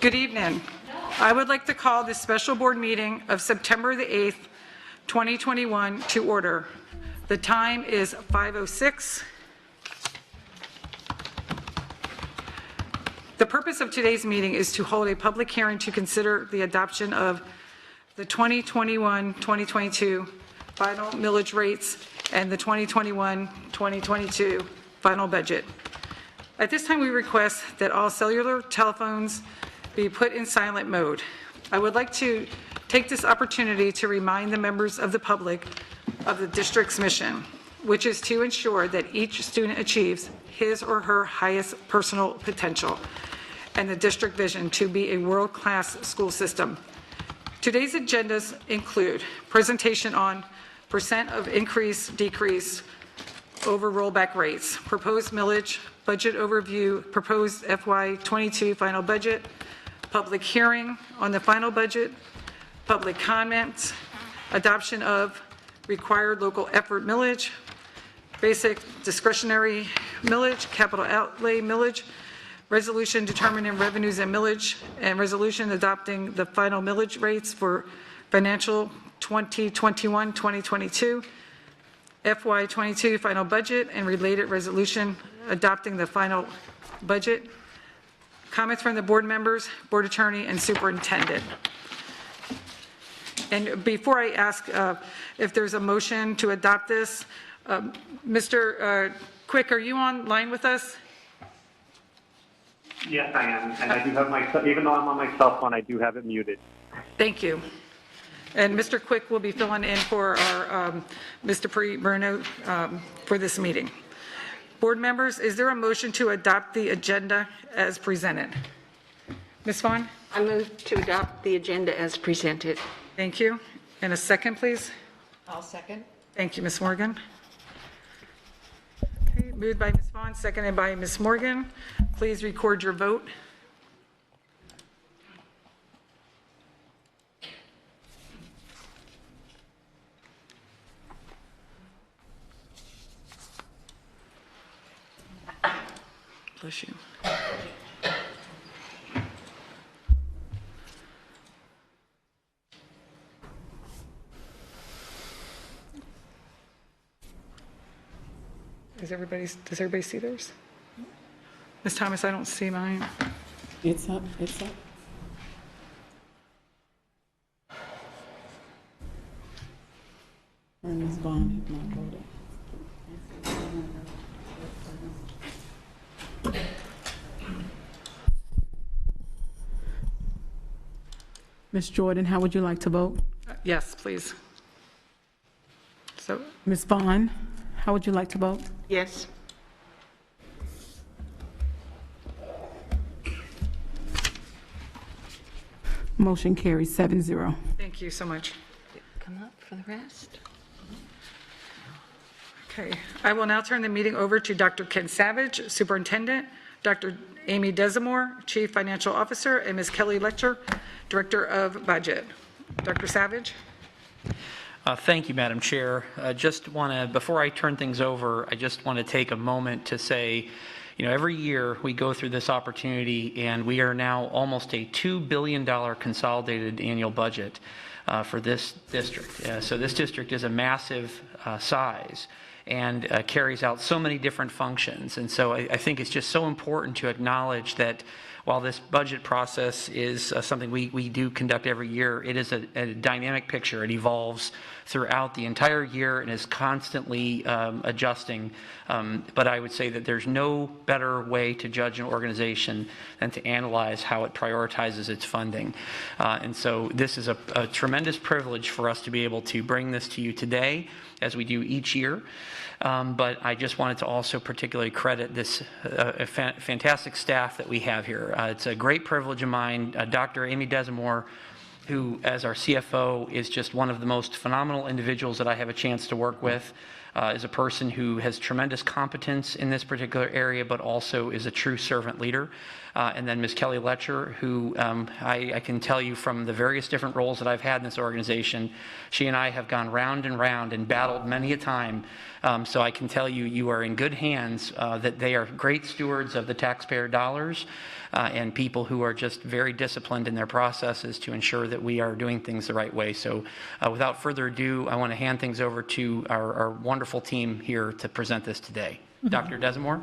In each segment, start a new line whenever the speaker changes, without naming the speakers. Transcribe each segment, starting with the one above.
Good evening. I would like to call this special board meeting of September the 8th, 2021 to order. The time is 5:06. The purpose of today's meeting is to hold a public hearing to consider the adoption of the 2021-2022 final millage rates and the 2021-2022 final budget. At this time, we request that all cellular telephones be put in silent mode. I would like to take this opportunity to remind the members of the public of the district's mission, which is to ensure that each student achieves his or her highest personal potential and the district vision to be a world-class school system. Today's agendas include presentation on percent of increase, decrease over rollback rates, proposed millage, budget overview, proposed FY22 final budget, public hearing on the final budget, public comments, adoption of required local effort millage, basic discretionary millage, capital outlay millage, resolution determining revenues and millage, and resolution adopting the final millage rates for financial 2021-2022, FY22 final budget and related resolution adopting the final budget, comments from the board members, board attorney, and superintendent. And before I ask if there's a motion to adopt this, Mr. Quick, are you online with us?
Yes, I am, and I do have my, even though I'm on my cell phone, I do have it muted.
Thank you. And Mr. Quick will be filling in for our Mr. Bruno for this meeting. Board members, is there a motion to adopt the agenda as presented? Ms. Vaughn?
I move to adopt the agenda as presented.
Thank you. And a second, please.
I'll second.
Thank you, Ms. Morgan. Okay, moved by Ms. Vaughn, seconded by Ms. Morgan. Please record your vote. Bless you. Does everybody see theirs? Ms. Thomas, I don't see mine.
It's up, it's up. Or Ms. Vaughn has not voted. Ms. Jordan, how would you like to vote?
Yes, please. So,
Ms. Vaughn, how would you like to vote?
Yes.
Motion carries 7-0.
thank you so much.
Come up for the rest.
Okay, I will now turn the meeting over to Dr. Ken Savage, Superintendent, Dr. Amy Desamore, Chief Financial Officer, and Ms. Kelly Letcher, Director of Budget. Dr. Savage?
Thank you, Madam Chair. Before I turn things over, I just want to take a moment to say, every year we go through this opportunity and we are now almost a $2 billion consolidated annual budget for this district. So this district is a massive size and carries out so many different functions. And so I think it's just so important to acknowledge that while this budget process is something we do conduct every year, it is a dynamic picture. It evolves throughout the entire year and is constantly adjusting. But I would say that there's no better way to judge an organization than to analyze how it prioritizes its funding. And so this is a tremendous privilege for us to be able to bring this to you today, as we do each year. But I just wanted to also particularly credit this fantastic staff that we have here. It's a great privilege of mine. Dr. Amy Desamore, who, as our CFO, is just one of the most phenomenal individuals that I have a chance to work with. is a person who has tremendous competence in this particular area, but also is a true servant leader. And then Ms. Kelly Letcher, who I can tell you from the various different roles that I've had in this organization, she and I have gone round and round and battled many a time. So I can tell you, you are in good hands, that they are great stewards of the taxpayer dollars and people who are just very disciplined in their processes to ensure that we are doing things the right way. So without further ado, I want to hand things over to our wonderful team here to present this today. Dr. Desimore?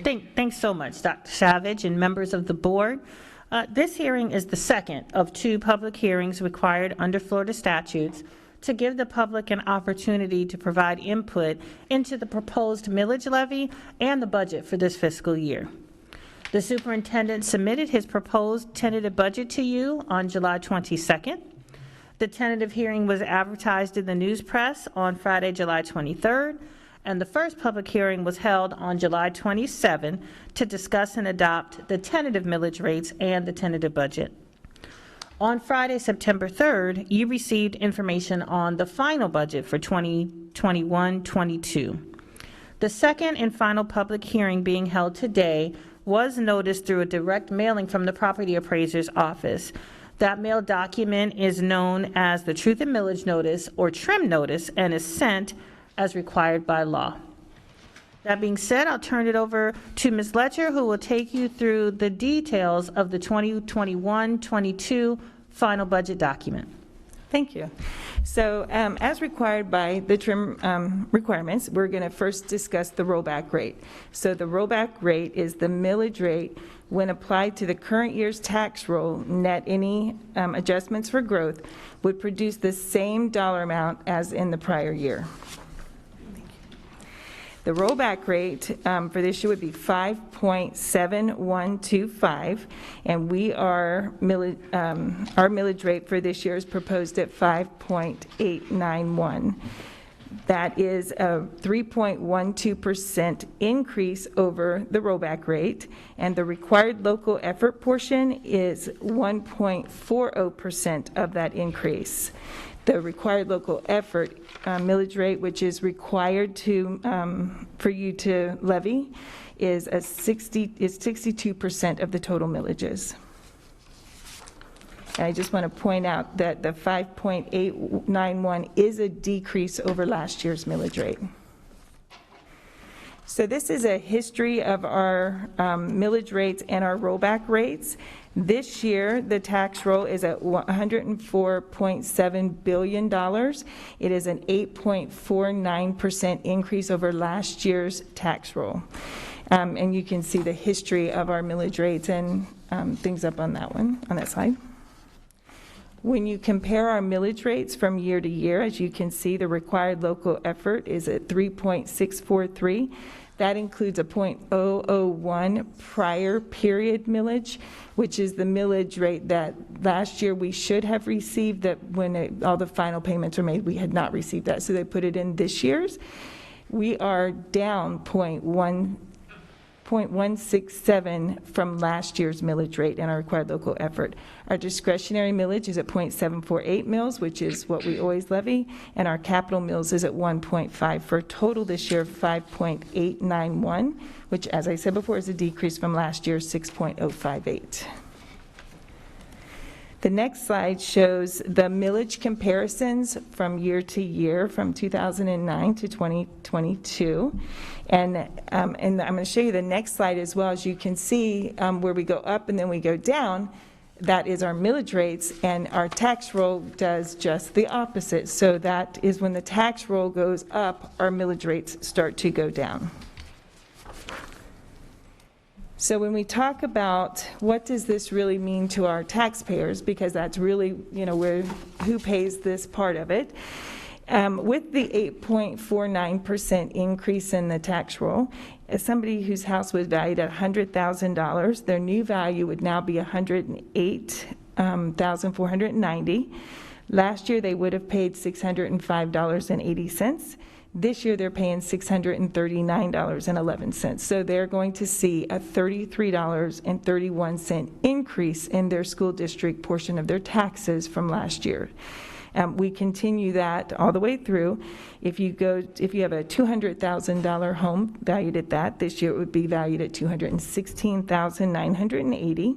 Thanks so much, Dr. Savage and members of the board. This hearing is the second of 2 public hearings required under Florida statutes to give the public an opportunity to provide input into the proposed millage levy and the budget for this fiscal year. The superintendent submitted his proposed tentative budget to you on July 22nd. The tentative hearing was advertised in the news press on Friday, July 23rd, and the first public hearing was held on July 27 to discuss and adopt the tentative millage rates and the tentative budget. On Friday, September 3rd, you received information on the final budget for 2021-22. The second and final public hearing being held today was noticed through a direct mailing from the property appraiser's office. That mail document is known as the Truth in Millage Notice or TRIM Notice and is sent as required by law. That being said, I'll turn it over to Ms. Letcher, who will take you through the details of the 2021-22 final budget document.
Thank you. So as required by the TRIM requirements, we're going to first discuss the rollback rate. So the rollback rate is the millage rate when applied to the current year's tax roll, net any adjustments for growth, would produce the same dollar amount as in the prior year. The rollback rate for this year would be 5.7125, and our millage rate for this year is proposed at 5.891. That is a 3.12% increase over the rollback rate, and the required local effort portion is 1.40% of that increase. The required local effort millage rate, which is required for you to levy, is 62% of the total millages. And I just want to point out that the 5.891 is a decrease over last year's millage rate. So this is a history of our millage rates and our rollback rates. This year, the tax roll is at $104.7 billion. It is an 8.49% increase over last year's tax roll. And you can see the history of our millage rates and things up on that slide. When you compare our millage rates from year to year, as you can see, the required local effort is at 3.643. That includes a .001 prior period millage, which is the millage rate that last year we should have received, that when all the final payments were made, we had not received that. So they put it in this year's. We are down .167 from last year's millage rate and our required local effort. Our discretionary millage is at .748 mils, which is what we always levy, and our capital mills is at 1.5 for a total this year of 5.891, which, as I said before, is a decrease from last year's 6.058. The next slide shows the millage comparisons from year to year, from 2009 to 2022. And I'm going to show you the next slide as well. As you can see, where we go up and then we go down, that is our millage rates, and our tax roll does just the opposite. So that is when the tax roll goes up, our millage rates start to go down. So when we talk about what does this really mean to our taxpayers, because that's really, who pays this part of it, with the 8.49% increase in the tax roll, as somebody whose house was valued at $100,000, their new value would now be $108,490. Last year, they would have paid $605.80. This year, they're paying $639.11. So they're going to see a $33.31 increase in their school district portion of their taxes from last year. We continue that all the way through. If you have a $200,000 home valued at that, this year it would be valued at $216,980.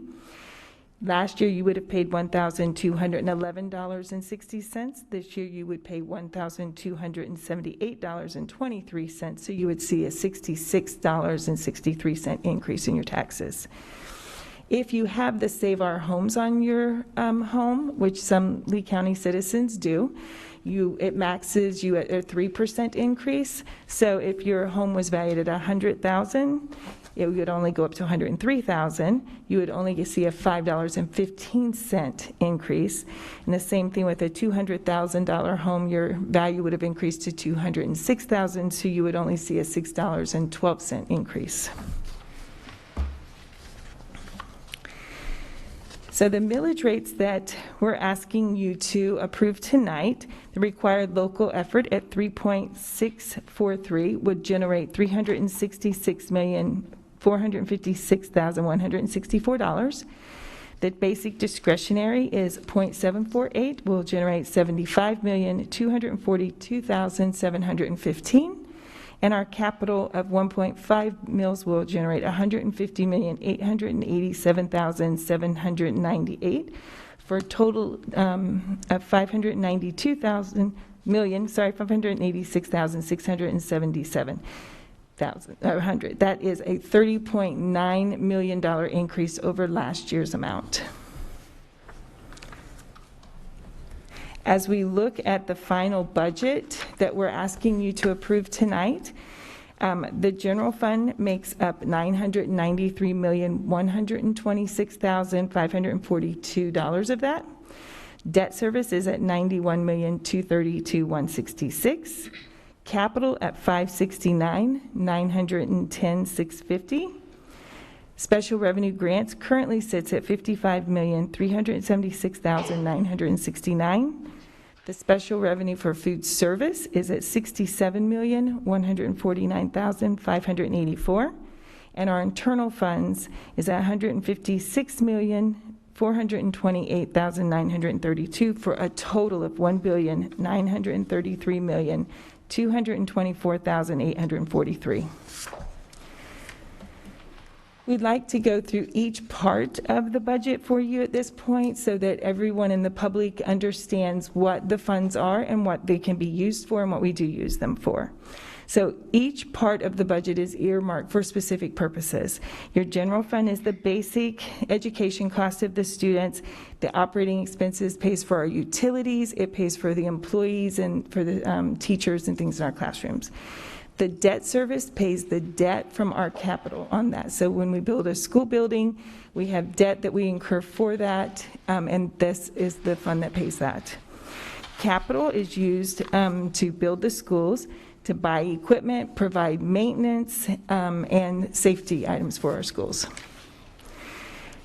Last year, you would have paid $1,211.60. This year, you would pay $1,278.23. So you would see a $66.63 increase in your taxes. If you have the Save Our Homes on your home, which some Lee County citizens do, it maxes you at a 3% increase. So if your home was valued at $100,000, it would only go up to $103,000. You would only see a $5.15 increase. And the same thing with a $200,000 home, your value would have increased to $206,000, so you would only see a $6.12 increase. So the millage rates that we're asking you to approve tonight, the required local effort at 3.643 would generate $366,456,164. The basic discretionary is 0.748, will generate $75,242,715. And our capital of 1.5 mils will generate $150,887,798 for a total of $586,677,100. That is a $30.9 million increase over last year's amount. As we look at the final budget that we're asking you to approve tonight, the general fund makes up $993,126,542 of that. Debt service is at $91,232,166. Capital at $569,910,650. Special revenue grants currently sits at $55,376,969. The special revenue for food service is at $67,149,584. And our internal funds is at $156,428,932 for a total of $1,933,224,843. We'd like to go through each part of the budget for you at this point so that everyone in the public understands what the funds are and what they can be used for and what we do use them for. So each part of the budget is earmarked for specific purposes. Your general fund is the basic education cost of the students. The operating expenses pays for our utilities. It pays for the employees and for the teachers and things in our classrooms. The debt service pays the debt from our capital on that. So when we build a school building, we have debt that we incur for that, and this is the fund that pays that. Capital is used to build the schools, to buy equipment, provide maintenance, and safety items for our schools.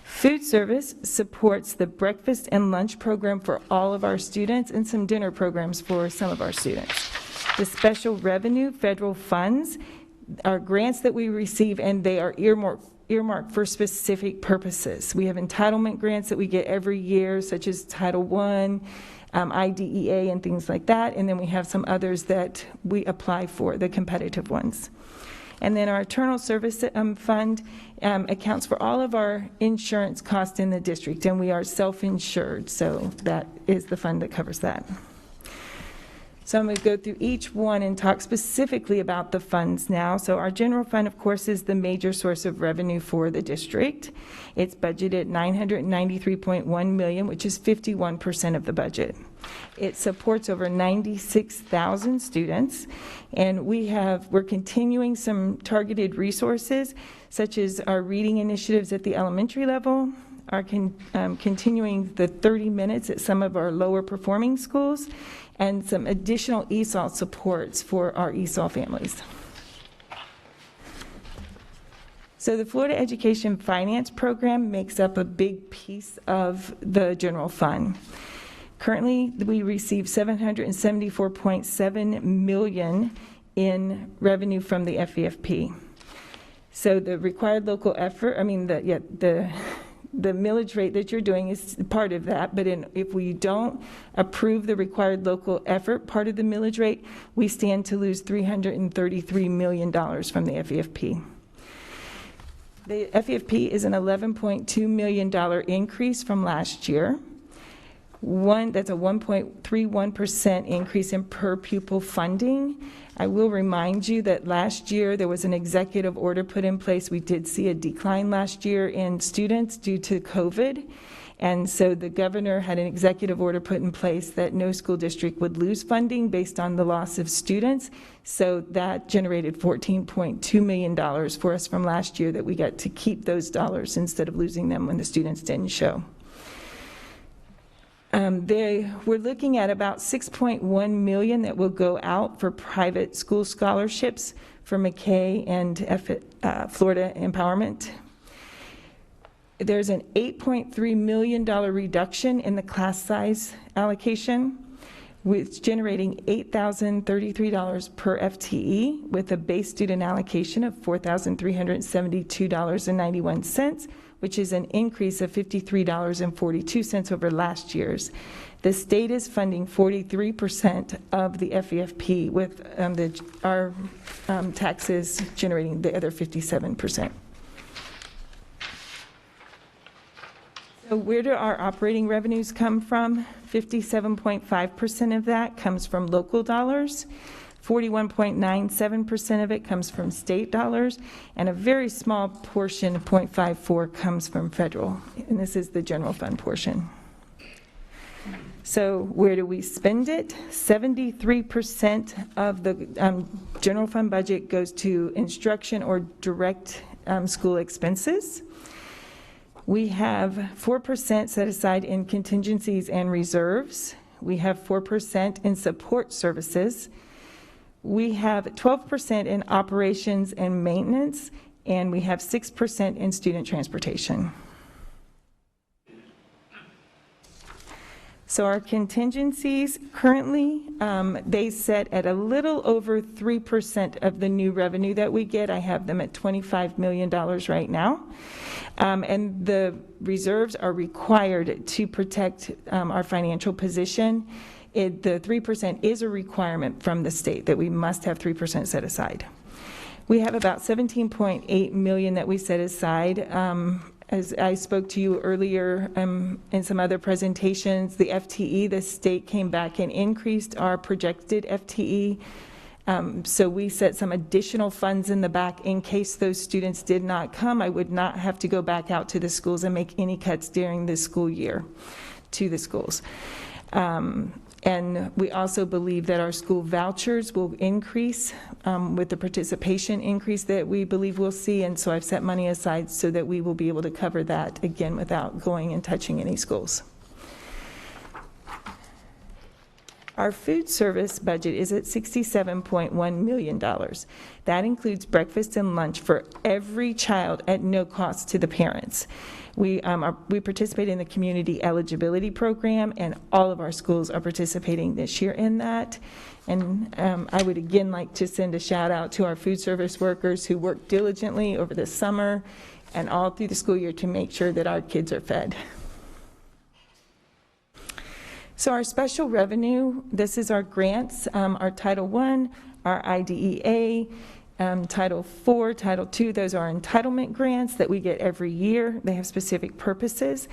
Food service supports the breakfast and lunch program for all of our students and some dinner programs for some of our students. The special revenue, federal funds, are grants that we receive, and they are earmarked for specific purposes. We have entitlement grants that we get every year, such as Title I, IDEA, and things like that, and then we have some others that we apply for, the competitive ones. And then our internal service fund accounts for all of our insurance costs in the district, and we are self-insured, so that is the fund that covers that. So I'm going to go through each one and talk specifically about the funds now. So our general fund, of course, is the major source of revenue for the district. It's budgeted $993.1 million, which is 51% of the budget. It supports over 96,000 students, and we're continuing some targeted resources, such as our reading initiatives at the elementary level, are continuing the 30 minutes at some of our lower performing schools, and some additional ESOL supports for our ESOL families. So the Florida Education Finance Program makes up a big piece of the general fund. Currently, we receive $774.7 million in revenue from the FEFP. So the required local effort, the the millage rate that you're doing is part of that, but if we don't approve the required local effort part of the millage rate, we stand to lose $333 million from the FEFP. The FEFP is an $11.2 million increase from last year. That's a 1.31% increase in per pupil funding. I will remind you that last year there was an executive order put in place. We did see a decline last year in students due to COVID. And so the governor had an executive order put in place that no school district would lose funding based on the loss of students. So that generated $14.2 million for us from last year that we got to keep those dollars instead of losing them when the students didn't show. We're looking at about $6.1 million that will go out for private school scholarships for McKay and Florida Empowerment. There's an $8.3 million reduction in the class size allocation, with generating $8,033 per FTE, with a base student allocation of $4,372.91, which is an increase of $53.42 over last year's. The state is funding 43% of the FEFP, with our taxes generating the other 57%. So where do our operating revenues come from? 57.5% of that comes from local dollars. 41.97% of it comes from state dollars, and a very small portion, 0.54, comes from federal, and this is the general fund portion. So where do we spend it? 73% of the general fund budget goes to instruction or direct school expenses. We have 4% set aside in contingencies and reserves. We have 4% in support services. We have 12% in operations and maintenance, and we have 6% in student transportation. So our contingencies currently, they set at a little over 3% of the new revenue that we get. I have them at $25 million right now. And the reserves are required to protect our financial position. The 3% is a requirement from the state that we must have 3% set aside. We have about $17.8 million that we set aside. As I spoke to you earlier in some other presentations, the FTE, the state came back and increased our projected FTE. So we set some additional funds in the back in case those students did not come. I would not have to go back out to the schools and make any cuts during the school year to the schools. And we also believe that our school vouchers will increase with the participation increase that we believe we'll see, and so I've set money aside so that we will be able to cover that again without going and touching any schools. Our food service budget is at $67.1 million. That includes breakfast and lunch for every child at no cost to the parents. We participate in the community eligibility program, and all of our schools are participating this year in that. And I would again like to send a shout out to our food service workers who work diligently over the summer and all through the school year to make sure that our kids are fed. So our special revenue, this is our grants, our Title I, our IDEA, Title IV, Title II, those are entitlement grants that we get every year. They have specific purposes.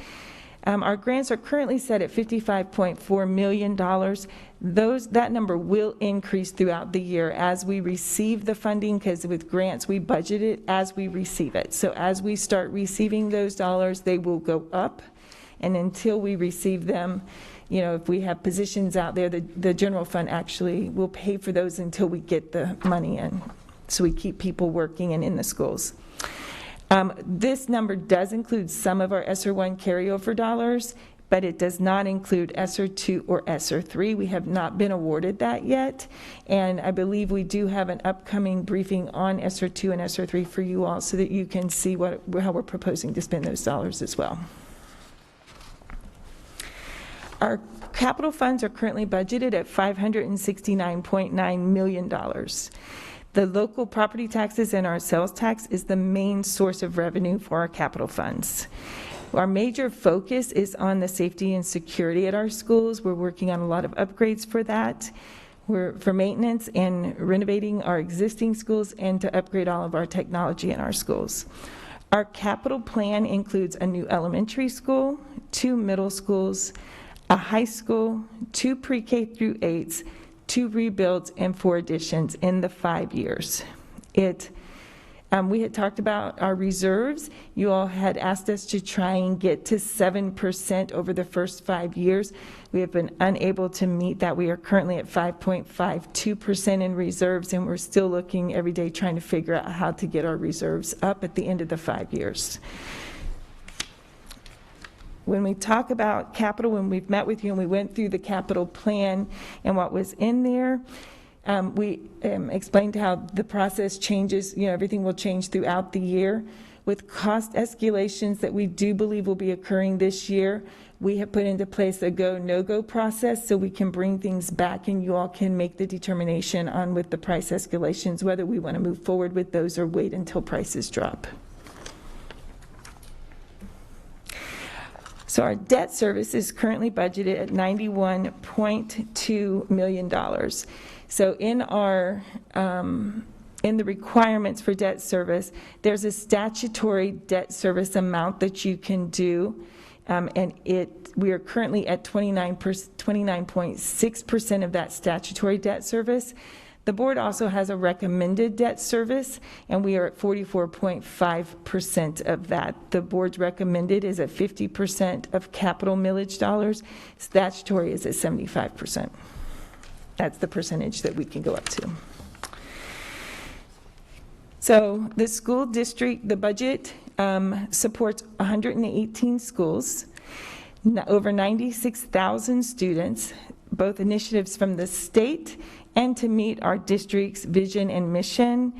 Our grants are currently set at $55.4 million. That number will increase throughout the year as we receive the funding, because with grants we budget it as we receive it. So as we start receiving those dollars, they will go up, and until we receive them, you know, if we have positions out there, the general fund actually will pay for those until we get the money in. So we keep people working and in the schools. This number does include some of our ESSER 1 carryover dollars, but it does not include ESSER 2 or ESSER 3. We have not been awarded that yet, and I believe we do have an upcoming briefing on ESSER 2 and ESSER 3 for you all so that you can see how we're proposing to spend those dollars as well. Our capital funds are currently budgeted at $569.9 million. The local property taxes and our sales tax is the main source of revenue for our capital funds. Our major focus is on the safety and security at our schools. We're working on a lot of upgrades for that. We're for maintenance and renovating our existing schools and to upgrade all of our technology in our schools. Our capital plan includes a new elementary school, 2 middle schools, a high school, 2 pre-K through 8s, 2 rebuilds, and 4 additions in the 5 years. We had talked about our reserves. You all had asked us to try and get to 7% over the first 5 years. We have been unable to meet that. We are currently at 5.52% in reserves, and we're still looking every day trying to figure out how to get our reserves up at the end of the 5 years. When we talk about capital, when we've met with you and we went through the capital plan and what was in there, we explained how the process changes, everything will change throughout the year. With cost escalations that we do believe will be occurring this year, we have put into place a go, no-go process so we can bring things back and you all can make the determination on with the price escalations, whether we want to move forward with those or wait until prices drop. So our debt service is currently budgeted at $91.2 million. So in the requirements for debt service, there's a statutory debt service amount that you can do, and we are currently at 29.6% of that statutory debt service. The board also has a recommended debt service, and we are at 44.5% of that. The board's recommended is at 50% of capital millage dollars. Statutory is at 75%. That's the percentage that we can go up to. So the school district, the budget supports 118 schools, over 96,000 students, both initiatives from the state and to meet our district's vision and mission,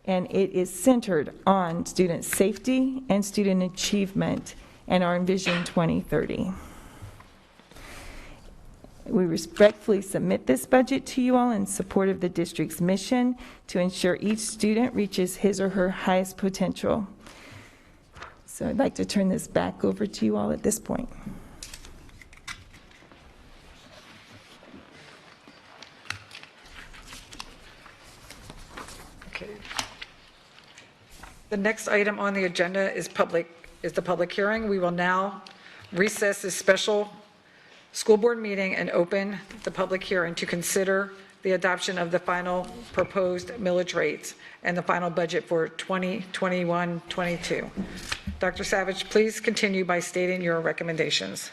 and it is centered on student safety and student achievement and our Envision 2030. We respectfully submit this budget to you all in support of the district's mission to ensure each student reaches his or her highest potential. So I'd like to turn this back over to you all at this point.
Okay. The next item on the agenda is the public hearing. We will now recess this special school board meeting and open the public hearing to consider the adoption of the final proposed millage rates and the final budget for 2021-22. Dr. Savage, please continue by stating your recommendations.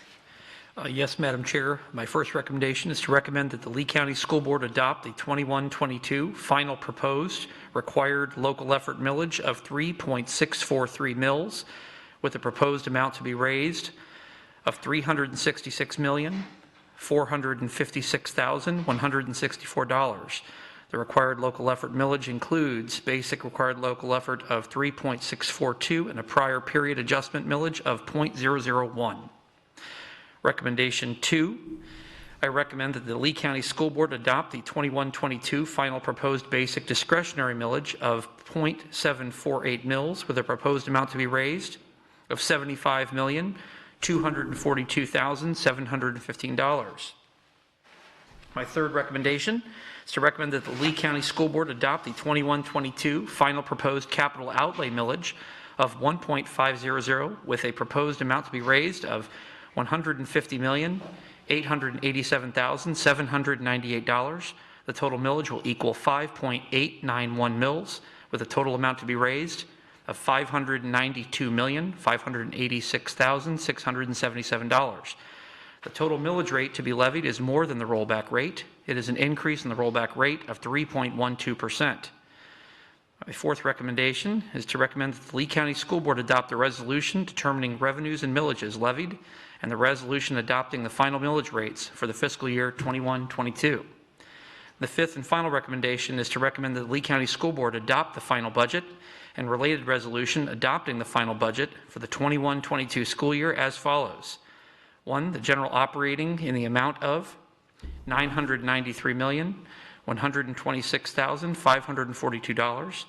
Yes, Madam Chair. My first recommendation is to recommend that the Lee County School Board adopt the 21-22 final proposed required local effort millage of 3.643 mils with a proposed amount to be raised of $366,456,164. The required local effort millage includes basic required local effort of 3.642 and a prior period adjustment millage of 0.001. Recommendation 2, I recommend that the Lee County School Board adopt the 21-22 final proposed basic discretionary millage of 0.748 mils with a proposed amount to be raised of $75,242,715. My third recommendation is to recommend that the Lee County School Board adopt the 21-22 final proposed capital outlay millage of 1.500 with a proposed amount to be raised of $150,887,798. The total millage will equal 5.891 mils with a total amount to be raised of $592,586,677. The total millage rate to be levied is more than the rollback rate. It is an increase in the rollback rate of 3.12%. My fourth recommendation is to recommend that the Lee County School Board adopt the resolution determining revenues and millages levied and the resolution adopting the final millage rates for the fiscal year 21-22. The fifth and final recommendation is to recommend that the Lee County School Board adopt the final budget and related resolution adopting the final budget for the 21-22 school year as follows. 1, the general operating in the amount of $993,126,542.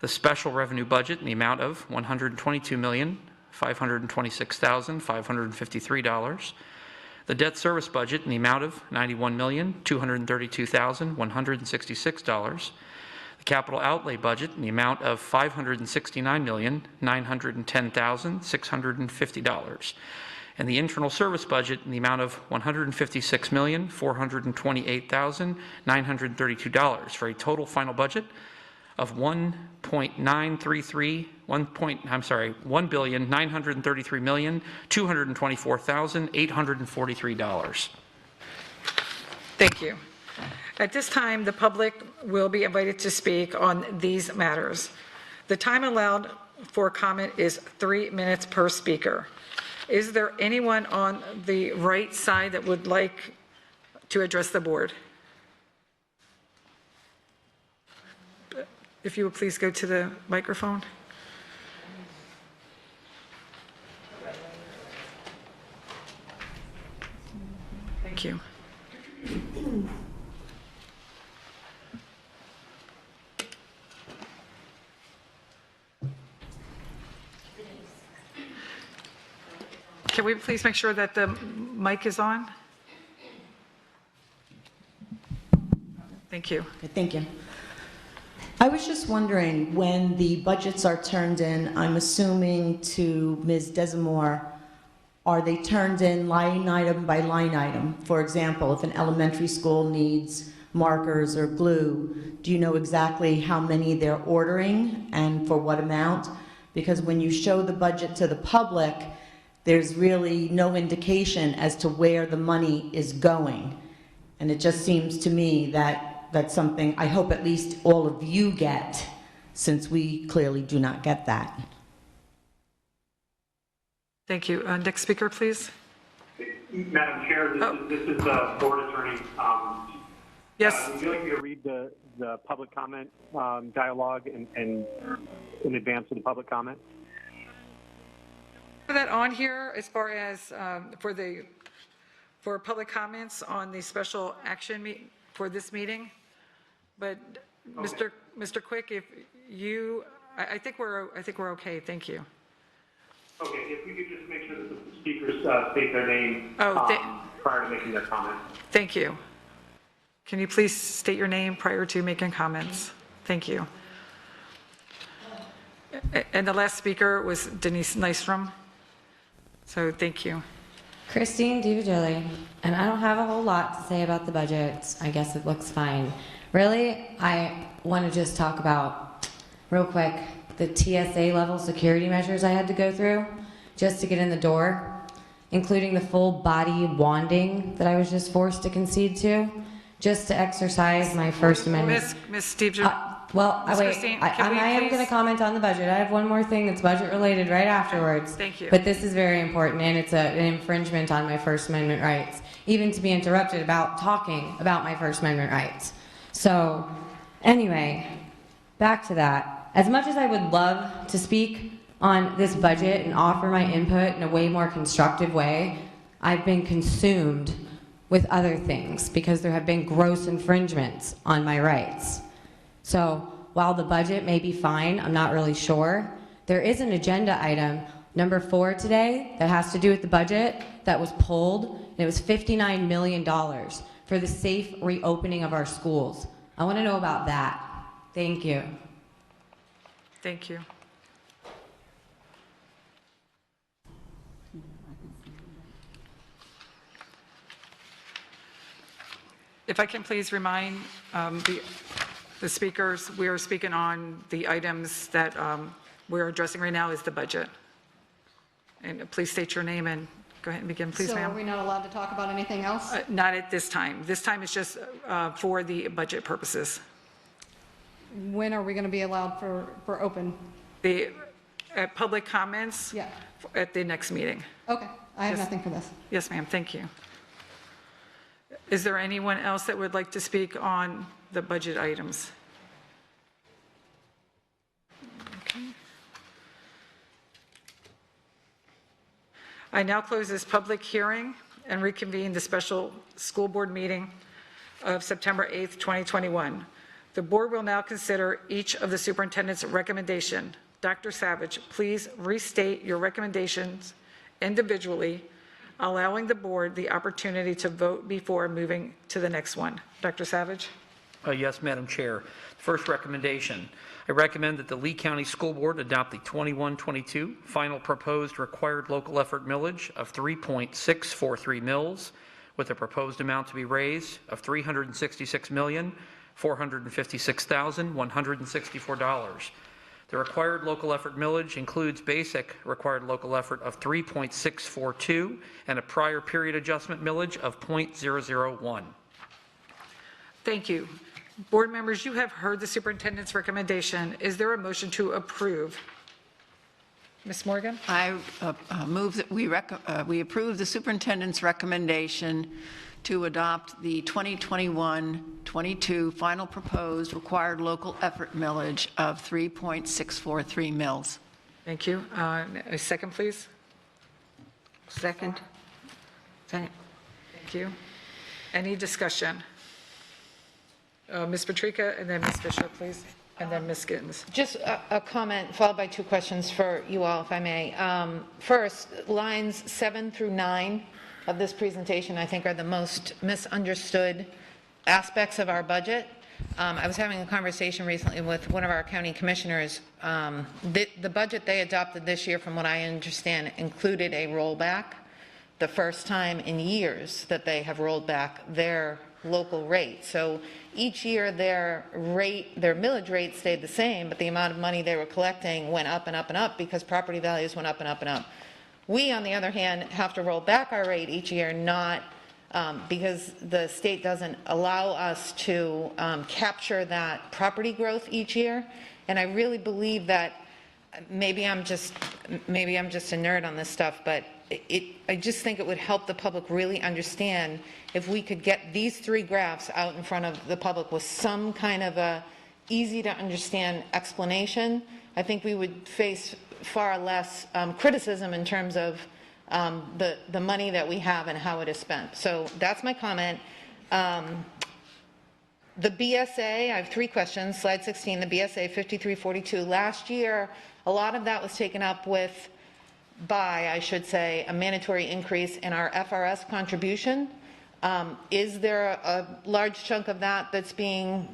The special revenue budget in the amount of $122,541,000. $526,553. The debt service budget in the amount of $91,232,166. The capital outlay budget in the amount of $569,910,650. And the internal service budget in the amount of $156,428,932 for a total final budget of $1,933,224,843.
Thank you. At this time, the public will be invited to speak on these matters. The time allowed for comment is 3 minutes per speaker. Is there anyone on the right side that would like to address the board? If you would please go to the microphone. Thank you. Can we please make sure that the mic is on? Thank you.
Okay, thank you. I was just wondering, when the budgets are turned in, I'm assuming to Ms. Desamore, are they turned in line item by line item? For example, if an elementary school needs markers or glue, do you know exactly how many they're ordering and for what amount? Because when you show the budget to the public, there's really no indication as to where the money is going. And it just seems to me that that's something I hope at least all of you get, since we clearly do not get that.
Thank you. Next speaker, please.
Madam Chair, this is the board attorney.
Yes.
Would you like me to read the public comment dialogue and in advance of the public comment?
Put that on here as far as for public comments on the special action for this meeting. But okay. Mr. Quick, if you, I think we're okay. Thank you.
Okay, if we could just make sure that the speakers state their name prior to making their comment.
Thank you. Can you please state your name prior to making comments? Thank you. And the last speaker was Denise Nystrom. So thank you.
Christine DiVigili, and I don't have a whole lot to say about the budget. I guess it looks fine. Really, I want to just talk about, real quick, the TSA level security measures I had to go through just to get in the door, including the full body wanding that I was just forced to concede to, just to exercise my First Amendment.
Ms. Steve,
well,
Ms.
wait,
Christine,
I am going to comment on the budget. I have one more thing that's budget related right afterwards.
Thank you.
But this is very important, and it's an infringement on my First Amendment rights, even to be interrupted about talking about my First Amendment rights. So, anyway, back to that. As much as I would love to speak on this budget and offer my input in a way more constructive way, I've been consumed with other things because there have been gross infringements on my rights. So while the budget may be fine, I'm not really sure, there is an agenda item, number 4 today, that has to do with the budget that was pulled, and it was $59 million for the safe reopening of our schools. I want to know about that. Thank you.
Thank you. If I can please remind the speakers, we are speaking on the items that we're addressing right now is the budget. And please state your name and go ahead and begin, please, ma'am.
So are we not allowed to talk about anything else?
Not at this time. This time is just for the budget purposes.
When are we going to be allowed for open?
The public comments
Yeah.
at the next meeting.
Okay, I have
Yes.
nothing for this.
Yes, ma'am, thank you. Is there anyone else that would like to speak on the budget items? Okay. I now close this public hearing and reconvene the special school board meeting of September 8th, 2021. The board will now consider each of the superintendent's recommendation Dr. Savage, please restate your recommendations individually, allowing the board the opportunity to vote before moving to the next one. Dr. Savage?
Yes, Madam Chair. First recommendation, I recommend that the Lee County School Board adopt the 21-22 final proposed required local effort millage of 3.643 mils with a proposed amount to be raised of $366,456,164. The required local effort millage includes basic required local effort of 3.642 and a prior period adjustment millage of 0.001.
Thank you. Board members, you have heard the superintendent's recommendation. Is there a motion to approve? Ms. Morgan?
I move that we approve the superintendent's recommendation to adopt the 2021-22 final proposed required local effort millage of 3.643 mils.
Thank you. A second, please.
Second. Second.
Thank you. Any discussion? Ms. Patrica, and then Ms. Fisher, please, and then Ms. Gittens.
Just a comment followed by two questions for you all, if I may. First, lines 7 through 9 of this presentation, I think, are the most misunderstood aspects of our budget. I was having a conversation recently with one of our county commissioners. The budget they adopted this year, from what I understand, included a rollback, the first time in years that they have rolled back their local rate. So each year their millage rate stayed the same, but the amount of money they were collecting went up and up and up because property values went up and up and up. We, on the other hand, have to roll back our rate each year, not because the state doesn't allow us to capture that property growth each year. And I really believe that maybe I'm just a nerd on this stuff, but I just think it would help the public really understand if we could get these three graphs out in front of the public with some kind of a easy to understand explanation. I think we would face far less criticism in terms of the money that we have and how it is spent. So that's my comment. The BSA, I have three questions. Slide 16, the BSA 5342. Last year, a lot of that was taken up by, I should say, a mandatory increase in our FRS contribution. Is there a large chunk of that that's being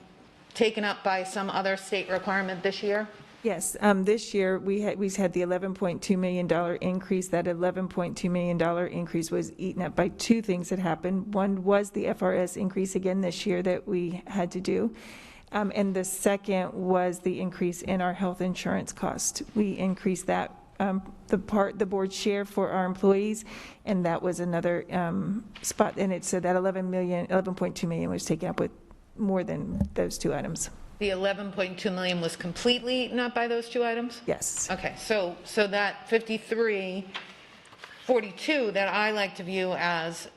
taken up by some other state requirement this year?
Yes, this year we had the $11.2 million increase. That $11.2 million increase was eaten up by two things that happened. One was the FRS increase again this year that we had to do. And the second was the increase in our health insurance cost. We increased that, the board share for our employees, and that was another spot in it. So that $11.2 million was taken up with more than those two items.
The 11.2 million was completely eaten up by those two items?
Yes.
Okay, so that 5342 that I like to view as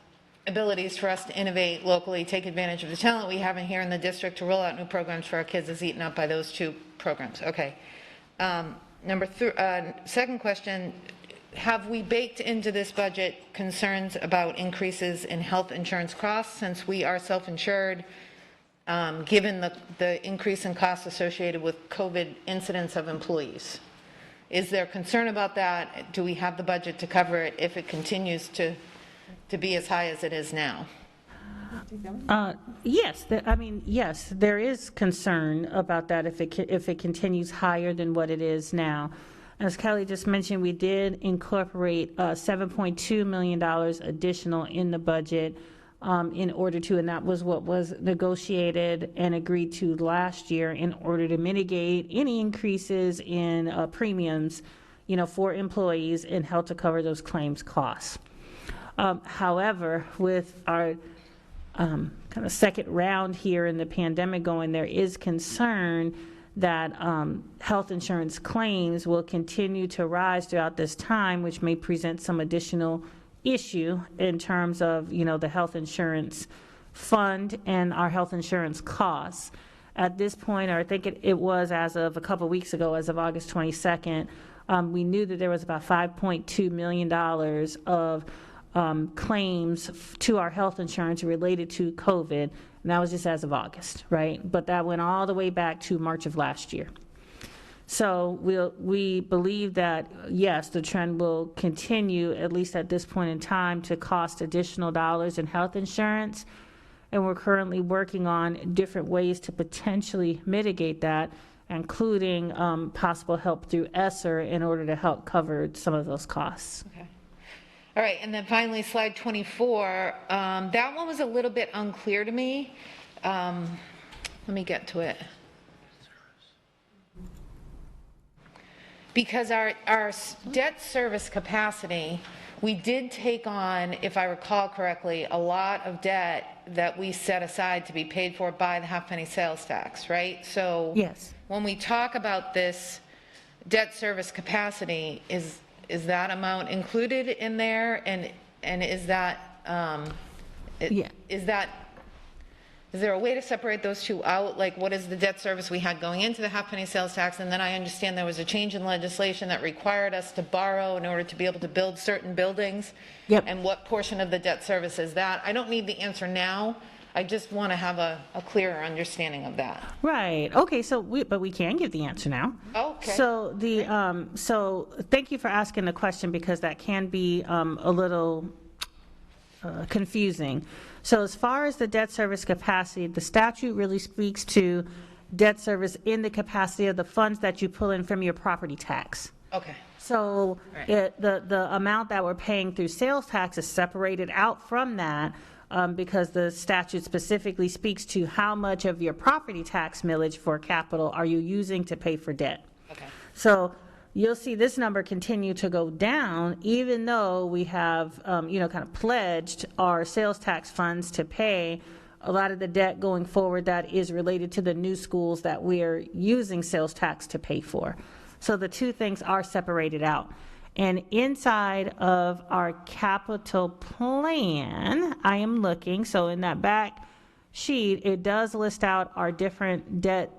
abilities for us to innovate locally, take advantage of the talent we have in here in the district to roll out new programs for our kids is eaten up by those two programs. Okay. Second question, have we baked into this budget concerns about increases in health insurance costs since we are self-insured? Given the increase in costs associated with COVID incidents of employees. Is there concern about that? Do we have the budget to cover it if it continues to be as high as it is now?
Yes, yes, there is concern about that if it continues higher than what it is now. As Kelly just mentioned, we did incorporate $7.2 million additional in the budget in order to, and that was what was negotiated and agreed to last year in order to mitigate any increases in premiums, for employees and help to cover those claims costs. However, with our kind of second round here in the pandemic going, there is concern that health insurance claims will continue to rise throughout this time, which may present some additional issue in terms of, the health insurance fund and our health insurance costs. At this point, or I think it was as of a couple weeks ago, as of August 22nd, we knew that there was about $5.2 million of claims to our health insurance related to COVID, and that was just as of August, right? But that went all the way back to March of last year. So we believe that, yes, the trend will continue, at least at this point in time, to cost additional dollars in health insurance. And we're currently working on different ways to potentially mitigate that, including possible help through ESSER in order to help cover some of those costs.
Okay. All right, and then finally, slide 24, that one was a little bit unclear to me. Let me get to it. Because our debt service capacity, we did take on, if I recall correctly, a lot of debt that we set aside to be paid for by the half-penny sales tax, right? So
Yes.
when we talk about this debt service capacity, is that amount included in there? And is that,
Yeah.
is there a way to separate those two out? Like, what is the debt service we had going into the half-penny sales tax? And then I understand there was a change in legislation that required us to borrow in order to be able to build certain buildings.
Yep.
And what portion of the debt service is that? I don't need the answer now. I just want to have a clearer understanding of that.
Right. Okay. But we can give the answer now.
Okay.
So thank you for asking the question, because that can be a little confusing. So as far as the debt service capacity, the statute really speaks to debt service in the capacity of the funds that you pull in from your property tax.
Okay.
So
Right.
the amount that we're paying through sales tax is separated out from that, because the statute specifically speaks to how much of your property tax millage for capital are you using to pay for debt.
Okay.
So you'll see this number continue to go down, even though we have, kind of pledged our sales tax funds to pay a lot of the debt going forward that is related to the new schools that we're using sales tax to pay for. So the two things are separated out. And inside of our capital plan, I am looking, so in that back sheet, it does list out our different debt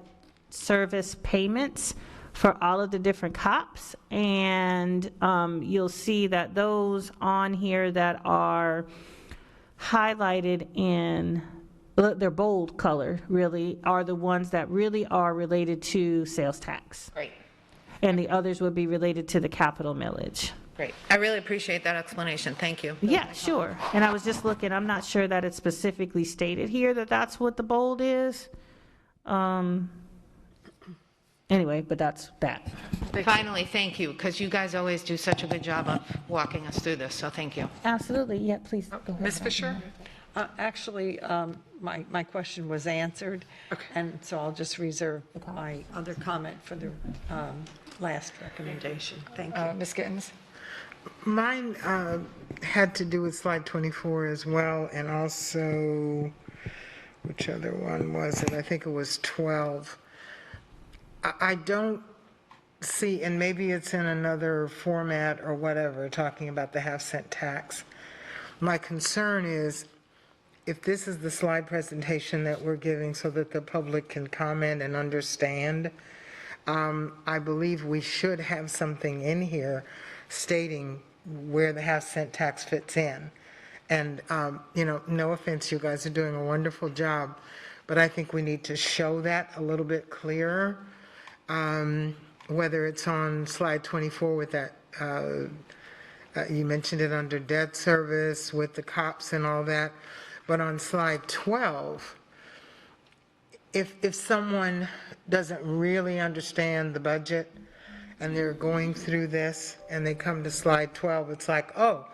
service payments for all of the different COPs, and you'll see that those on here that are highlighted in, they're bold color, really, are the ones that really are related to sales tax.
Great.
And the others would be related to the capital millage.
Great. I really appreciate that explanation. Thank you.
Yeah, sure. And I was just looking, I'm not sure that it's specifically stated here that that's what the bold is. Anyway, but that's that.
Finally, thank you, because you guys always do such a good job of walking us through this, so thank you.
Absolutely, yeah, please, go ahead.
Ms. Fisher?
Actually, my question was answered, and so I'll just reserve my other comment for the last recommendation. Thank you.
Ms. Gittens?
Mine had to do with slide 24 as well, and also, which other one was it? I think it was 12. I don't see, and maybe it's in another format or whatever, talking about the half-cent tax. My concern is, if this is the slide presentation that we're giving so that the public can comment and understand, I believe we should have something in here stating where the half-cent tax fits in. And, no offense, you guys are doing a wonderful job, but I think we need to show that a little bit clearer. Whether it's on slide 24 with that, you mentioned it under debt service with the COPs and all that, but on slide 12, if someone doesn't really understand the budget and they're going through this and they come to slide 12, it's like, oh,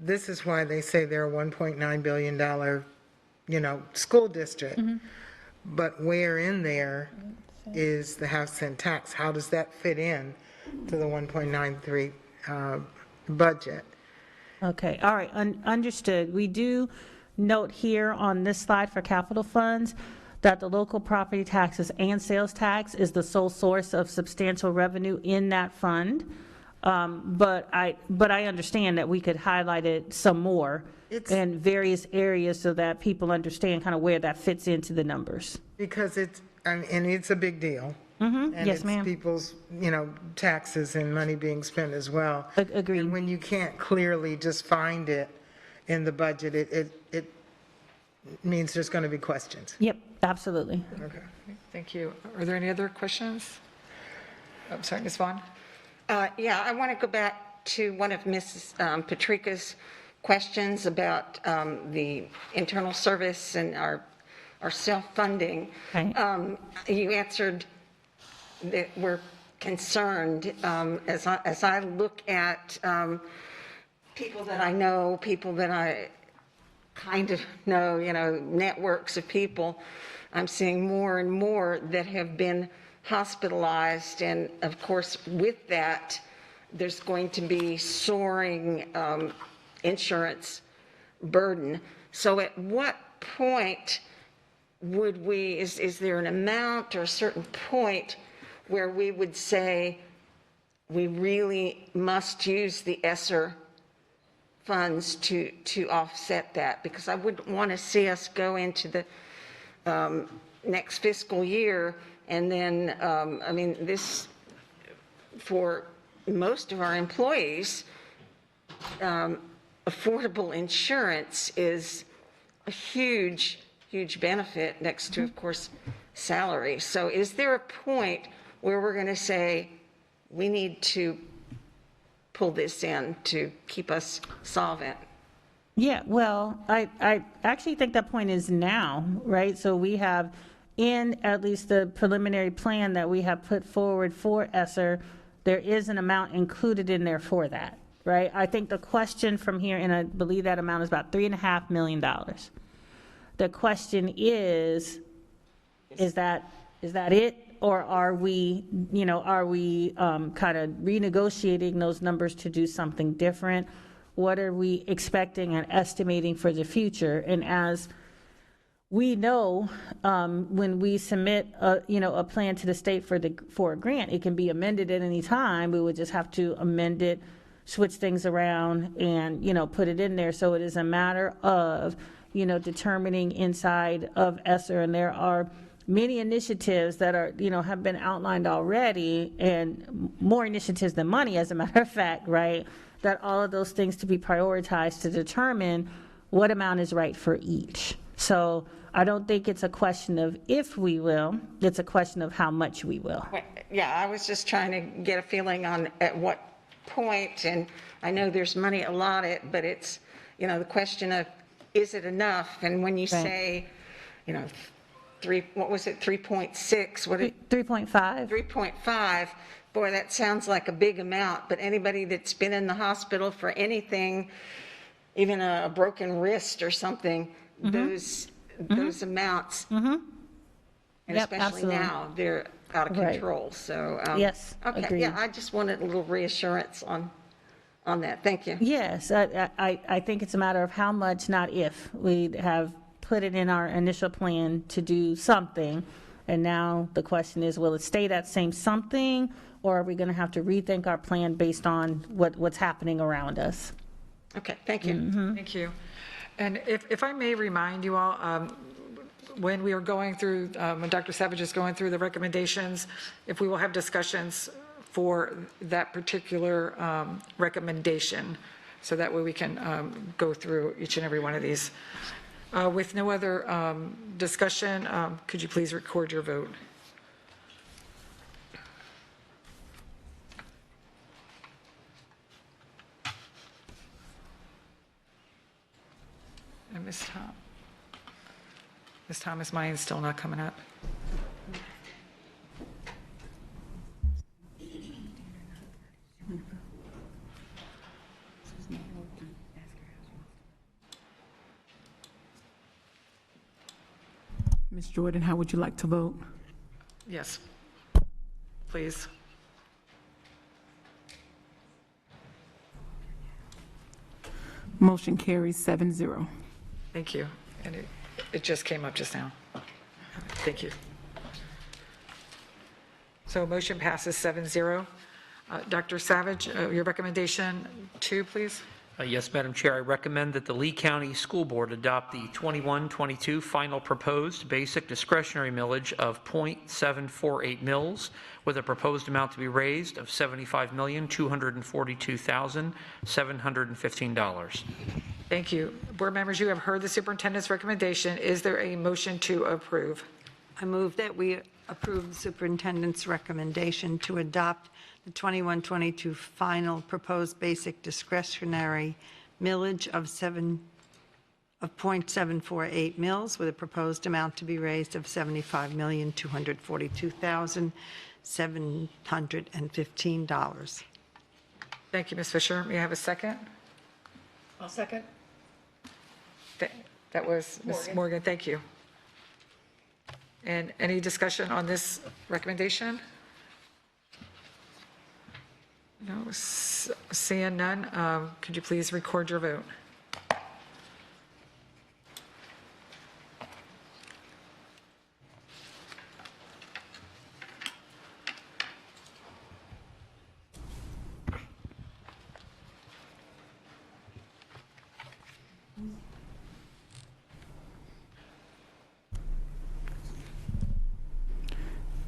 this is why they say they're a $1.9 billion, school district. Mm-hmm. But where in there is the half-cent tax? How does that fit in to the 1.93 budget?
Okay, all right, understood. We do note here on this slide for capital funds that the local property taxes and sales tax is the sole source of substantial revenue in that fund. But I understand that we could highlight it some more in various areas so that people understand kind of where that fits into the numbers.
Because it's a big deal.
Mm-hmm.
And
yes, ma'am.
People's, taxes and money being spent as well.
Agreed.
And when you can't clearly just find it in the budget, it means there's going to be questions.
Yep, absolutely.
Okay.
Thank you. Are there any other questions? I'm sorry, Ms. Vaughn?
Yeah, I want to go back to one of Mrs. Patrica's questions about the internal service and our self-funding.
Right.
You answered that we're concerned, as I look at people that I know, people that I kind of know, networks of people, I'm seeing more and more that have been hospitalized. And of course, with that, there's going to be soaring insurance burden. So at what point would we, is there an amount or a certain point where we would say we really must use the ESSER funds to offset that? Because I wouldn't want to see us go into the next fiscal year and then, this, for most of our employees, affordable insurance is a huge benefit next to, of course, salary. So is there a point where we're going to say we need to pull this in to keep us solvent?
Yeah, well, I actually think that point is now, right? So we have, in at least the preliminary plan that we have put forward for ESSER, there is an amount included in there for that, right? I think the question from here, and I believe that amount is about $3.5 million. The question is that it? Or are we kind of renegotiating those numbers to do something different? What are we expecting and estimating for the future? And as we know, when we submit a plan to the state for a grant, it can be amended at any time. We would just have to amend it, switch things around, and put it in there. So it is a matter of determining inside of ESSER, and there are many initiatives that are, have been outlined already, and more initiatives than money, as a matter of fact, right? That all of those things to be prioritized to determine what amount is right for each. So I don't think it's a question of if we will, it's a question of how much we will.
Yeah, I was just trying to get a feeling on at what point, and I know there's money allotted, but it's, the question of, is it enough? And when you say, what was it, 3.6? What
3.5.
3.5. Boy, that sounds like a big amount, but anybody that's been in the hospital for anything, even a broken wrist or something, those amounts, and especially
absolutely.
now, they're out of control. So,
yes,
okay,
agreed.
yeah, I just wanted a little reassurance on that. Thank you.
Yes, I think it's a matter of how much, not if. We have put it in our initial plan to do something, and now the question is, will it stay that same something, or are we going to have to rethink our plan based on what's happening around us?
Okay, thank you.
Thank you. And if I may remind you all, when we are going through, when Dr. Savage is going through the recommendations, if we will have discussions for that particular recommendation, so that way we can go through each and every one of these. With no other discussion, could you please record your vote? And Ms. Thomas, mine's still not coming up.
Ms. Jordan, how would you like to vote?
Yes, please.
Motion carries 7-0.
Thank you. And it just came up just now. Thank you. So motion passes 7-0. Dr. Savage, your recommendation 2, please.
Yes, Madam Chair, I recommend that the Lee County School Board adopt the 21-22 final proposed basic discretionary millage of .748 mils with a proposed amount to be raised of $75,242,715.
Thank you. Board members, you have heard the superintendent's recommendation. Is there a motion to approve?
I move that we approve the superintendent's recommendation to adopt the 21-22 final proposed basic discretionary millage of 0.748 mils with a proposed amount to be raised of $75,242,715.
Thank you, Ms. Fisher. May I have a second?
I'll second.
That was Ms. Morgan. Thank you. And any discussion on this recommendation? No, seeing none, could you please record your vote?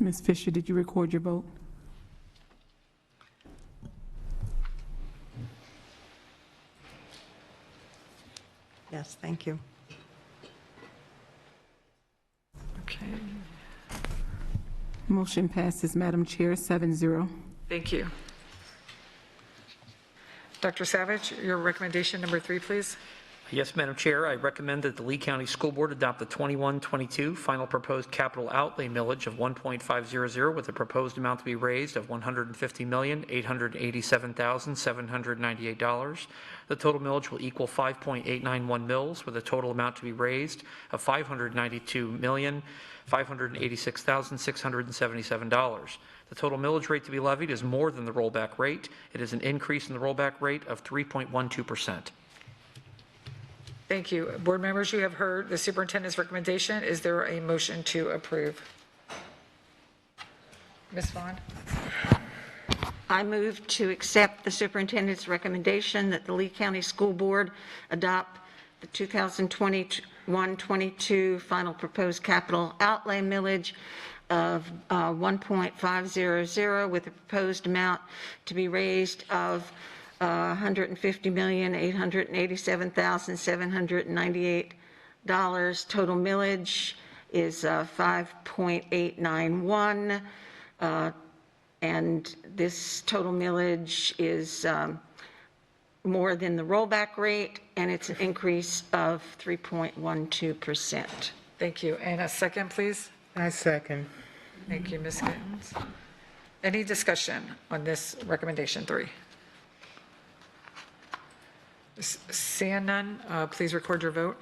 Ms. Fisher, did you record your vote?
Yes, thank you.
Okay,
Motion passes, Madam Chair, 7-0.
thank you. Dr. Savage, your recommendation number 3, please.
Yes, Madam Chair, I recommend that the Lee County School Board adopt the 21-22 final proposed capital outlay millage of 1.500 with a proposed amount to be raised of $150,887,798. The total millage will equal 5.891 mils with a total amount to be raised of $592,586,677. The total millage rate to be levied is more than the rollback rate. It is an increase in the rollback rate of 3.12%.
Thank you. Board members, you have heard the superintendent's recommendation. Is there a motion to approve? Ms. Vaughn?
I move to accept the superintendent's recommendation that the Lee County School Board adopt the 2021-22 final proposed capital outlay millage of 1.500 with a proposed amount to be raised of $150,887,798. Total millage is 5.891, and this total millage is more than the rollback rate, and it's an increase of 3.12%.
Thank you. And a second, please.
I second.
Thank you, Ms. Gittens. Any discussion on this recommendation 3? Seeing none, please record your vote.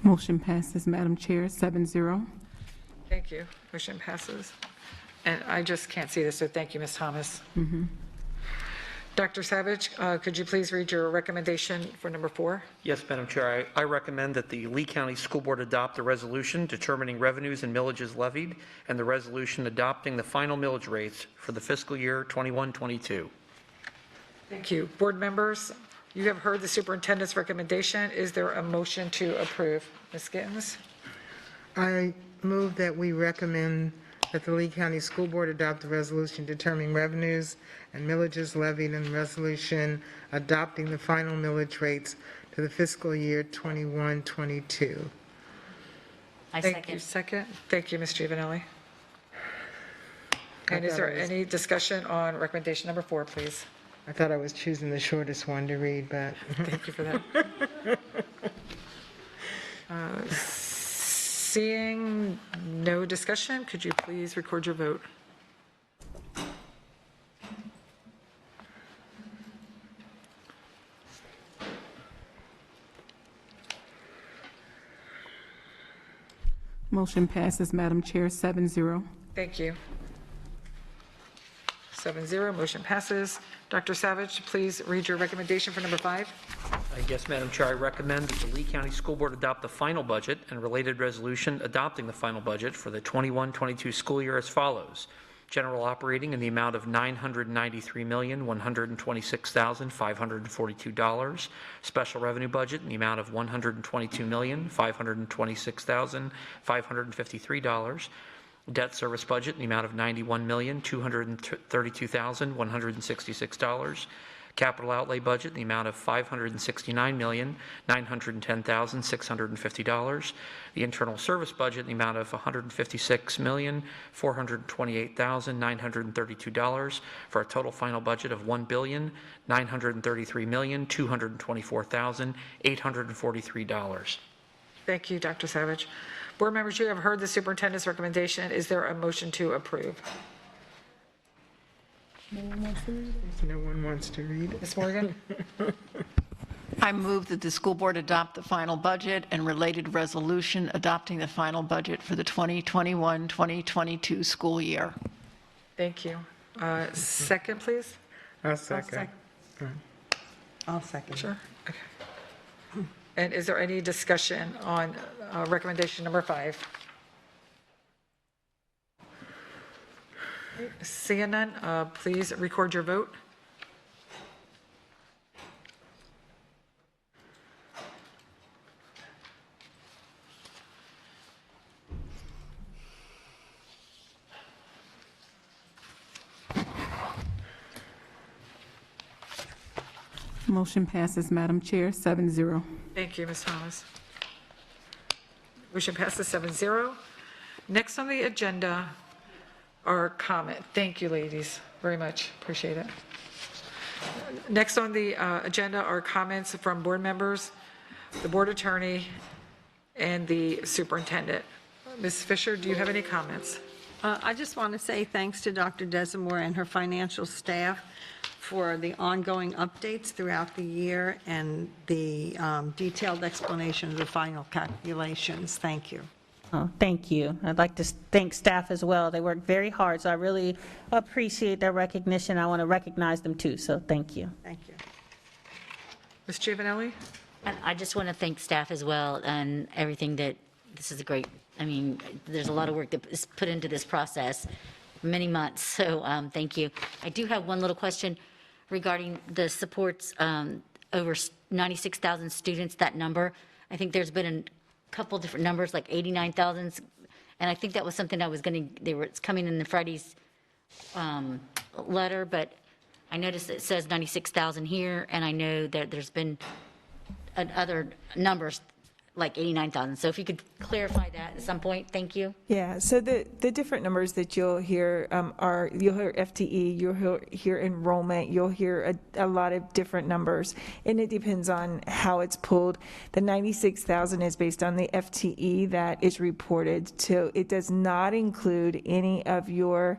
Motion passes, Madam Chair, 7-0.
Thank you. Motion passes. And I just can't see this, so thank you, Ms. Thomas. Dr. Savage, could you please read your recommendation for number 4?
Yes, Madam Chair. I recommend that the Lee County School Board adopt a resolution determining revenues and millages levied and the resolution adopting the final millage rates for the fiscal year 21-22.
Thank you. Board members, you have heard the superintendent's recommendation. Is there a motion to approve? Ms. Gittens?
I move that we recommend that the Lee County School Board adopt a resolution determining revenues and millages levied and resolution adopting the final millage rates to the fiscal year 21-22.
Thank you. Second. Thank you, Ms. Giovanelli. And is there any discussion on recommendation number 4, please?
I thought I was choosing the shortest one to read, but.
Thank you for that. Seeing no discussion, could you please record your vote?
Motion passes, Madam Chair, 7-0.
Thank you. 7-0, motion passes. Dr. Savage, please read your recommendation for number 5.
Yes, Madam Chair, I recommend that the Lee County School Board adopt the final budget and related resolution adopting the final budget for the 21-22 school year as follows. General operating in the amount of $993,126,542. Special revenue budget in the amount of $122,526,553. Debt service budget in the amount of $91,232,166. Capital outlay budget in the amount of $569,910,650. The internal service budget in the amount of $156,428,932 for a total final budget of $1,933,224,843.
Thank you, Dr. Savage. Board members, you have heard the superintendent's recommendation. Is there a motion to approve?
No one wants to read it.
Ms. Morgan?
I move that the school board adopt the final budget and related resolution adopting the final budget for the 2021-2022 school year.
Thank you. Second, please?
I'll second.
I'll second.
Sure. Okay. And is there any discussion on recommendation number 5? Seeing none, please record your vote.
Motion passes, Madam Chair, 7-0.
Thank you, Ms. Thomas. Motion passes 7-0. Next on the agenda are comment. Thank you, ladies, very much. Appreciate it. Next on the agenda are comments from board members, the board attorney, and the superintendent. Ms. Fisher, do you have any comments?
I just want to say thanks to Dr. Desimore and her financial staff for the ongoing updates throughout the year and the detailed explanation of the final calculations. Thank you.
Oh, thank you. I'd like to thank staff as well. They work very hard, so I really appreciate their recognition. I want to recognize them too, so thank you.
Thank you.
Ms. Giovanelli?
And I just want to thank staff as well and everything that, this is a great, I mean, there's a lot of work that is put into this process, many months, so thank you. I do have one little question regarding the supports over 96,000 students, that number. I think there's been a couple different numbers, like 89,000, and I think that was something I was going to, it's coming in the Friday's letter, but I noticed it says 96,000 here, and I know that there's been other numbers like 89,000. So if you could clarify that at some point, thank you.
Yeah, so the different numbers that you'll hear are, you'll hear FTE, you'll hear enrollment, you'll hear a lot of different numbers, and it depends on how it's pulled. The 96,000 is based on the FTE that is reported, so it does not include any of your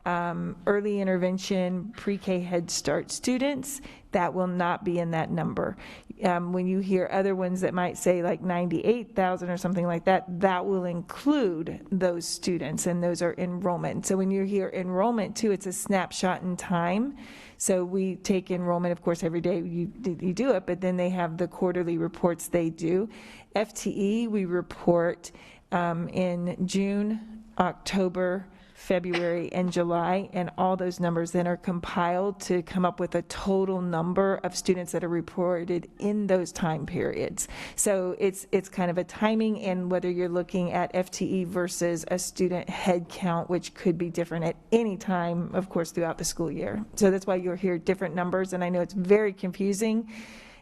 early intervention, pre-K Head Start students. That will not be in that number. When you hear other ones that might say like 98,000 or something like that, that will include those students, and those are enrollment. So when you hear enrollment too, it's a snapshot in time. So we take enrollment, of course, every day you do it, but then they have the quarterly reports they do. FTE, we report in June, October, February, and July, and all those numbers then are compiled to come up with a total number of students that are reported in those time periods. So it's kind of a timing, and whether you're looking at FTE versus a student head count, which could be different at any time, of course, throughout the school year. So that's why you'll hear different numbers, and I know it's very confusing.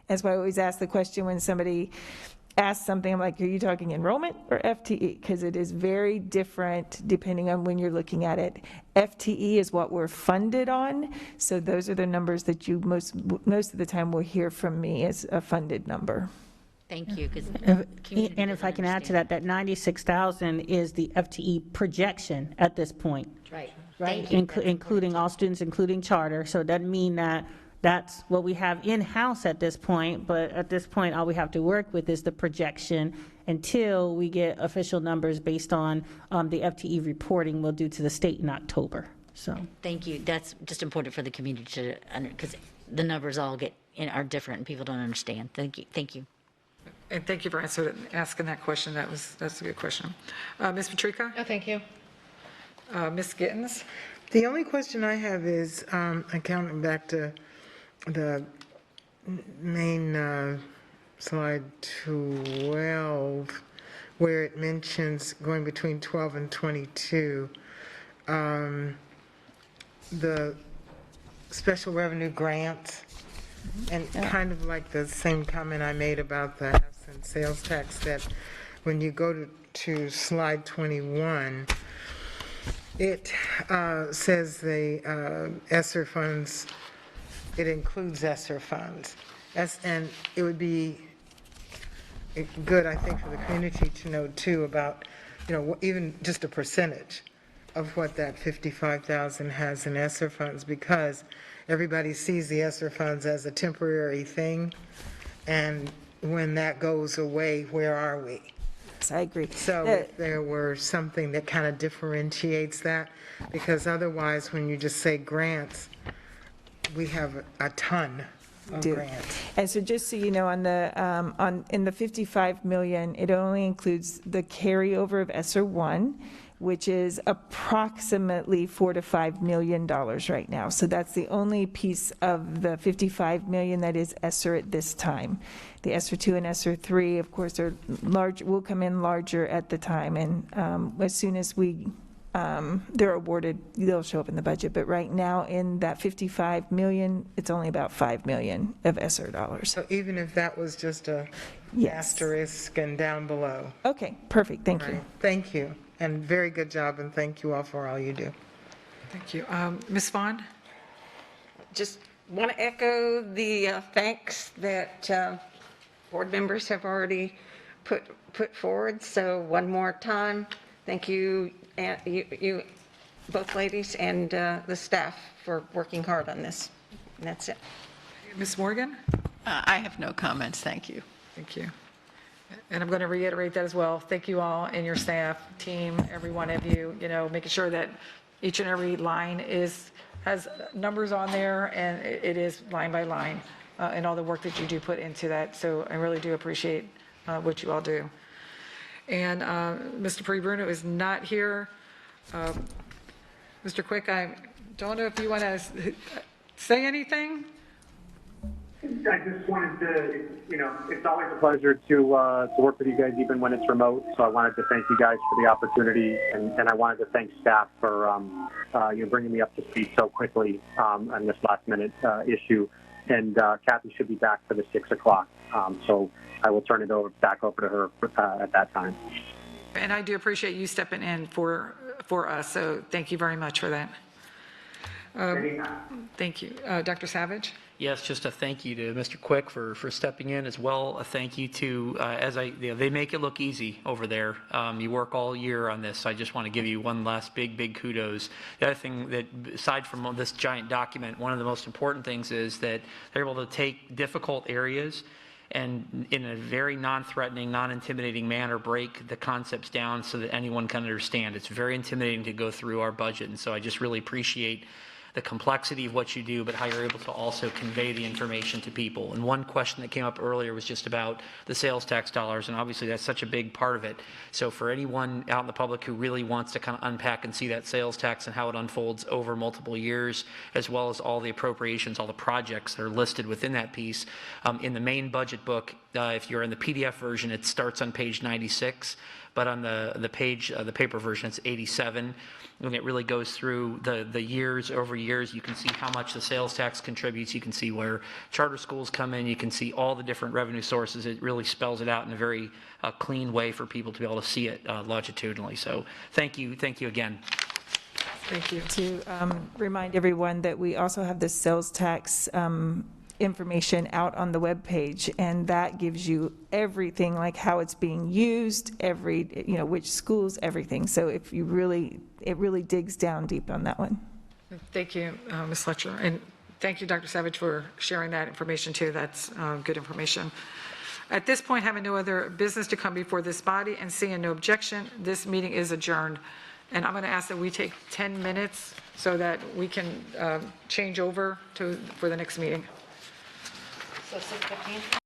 That's why I always ask the question when somebody ask something, I'm like, are you talking enrollment or FTE? Because it is very different depending on when you're looking at it. FTE is what we're funded on, so those are the numbers that you most of the time will hear from me as a funded number.
Thank you.
And if I can add to that, that 96,000 is the FTE projection at this point.
Right.
Right, including all students, including charter, so it doesn't mean that that's what we have in-house at this point, but at this point, all we have to work with is the projection until we get official numbers based on the FTE reporting we'll do to the state in October, so.
Thank you. That's just important for the community to, because the numbers all are different and people don't understand. Thank you. Thank you.
And thank you for asking that question. That's a good question. Ms. Patrica?
No, thank you.
Ms. Gittens?
The only question I have is, accounting back to the main slide 12, where it mentions going between 12 and 22, the special revenue grants, and kind of like the same comment I made about the house and sales tax, that when you go to slide 21, it says the ESSER funds, it includes ESSER funds. And it would be good, I think, for the community to know too about, even just a percentage of what that 55,000 has in ESSER funds, because everybody sees the ESSER funds as a temporary thing, and when that goes away, where are we?
Yes, I agree.
So if there were something that kind of differentiates that, because otherwise, when you just say grants, we have a ton of grants.
And so just so you know, in the 55 million, it only includes the carryover of ESSER 1, which is approximately $4 to $5 million right now. So that's the only piece of the 55 million that is ESSER at this time. The ESSER 2 and ESSER 3, of course, are large, will come in larger at the time, and as soon as they're awarded, they'll show up in the budget. But right now, in that 55 million, it's only about 5 million of ESSER dollars.
So even if that was just a asterisk and down below.
Okay, perfect, thank you.
Thank you, and very good job, and thank you all for all you do.
Thank you. Ms. Vaughn?
Just want to echo the thanks that board members have already put forward. So one more time, thank you, you both ladies, and the staff for working hard on this. And that's it.
Ms. Morgan?
I have no comments, thank you.
Thank you. And I'm going to reiterate that as well. Thank you all and your staff, team, every one of you, making sure that each and every line has numbers on there, and it is line by line, and all the work that you do put into that. So I really do appreciate what you all do. And Mr. Bruno is not here. Mr. Quick, I don't know if you want to say anything?
I just wanted to, it's always a pleasure to work with you guys, even when it's remote. So I wanted to thank you guys for the opportunity, and I wanted to thank staff for bringing me up to speed so quickly on this last-minute issue. And Kathy should be back for the 6 o'clock, so I will turn it back over to her at that time.
And I do appreciate you stepping in for us, so thank you very much for that. Thank you. Dr. Savage?
Yes, just a thank you to Mr. Quick for stepping in as well. A thank you to, they make it look easy over there. You work all year on this. I just want to give you one last big kudos. The other thing that, aside from this giant document, one of the most important things is that they're able to take difficult areas and in a very non-threatening, non-intimidating manner, break the concepts down so that anyone can understand. It's very intimidating to go through our budget, and so I just really appreciate the complexity of what you do, but how you're able to also convey the information to people. And one question that came up earlier was just about the sales tax dollars, and obviously that's such a big part of it. So for anyone out in the public who really wants to kind of unpack and see that sales tax and how it unfolds over multiple years, as well as all the appropriations, all the projects that are listed within that piece, in the main budget book, if you're in the PDF version, it starts on page 96, but on the paper version, it's 87. And it really goes through the years over years. You can see how much the sales tax contributes. You can see where charter schools come in. You can see all the different revenue sources. It really spells it out in a very clean way for people to be able to see it longitudinally. So thank you again.
Thank you.
To remind everyone that we also have the sales tax information out on the webpage, and that gives you everything, like how it's being used, which schools, everything. So if you it really digs down deep on that one.
Thank you, Ms. Fletcher. And thank you, Dr. Savage, for sharing that information too. That's good information. At this point, having no other business to come before this body and seeing no objection, this meeting is adjourned. And I'm going to ask that we take 10 minutes so that we can change over for the next meeting.
So 6:15?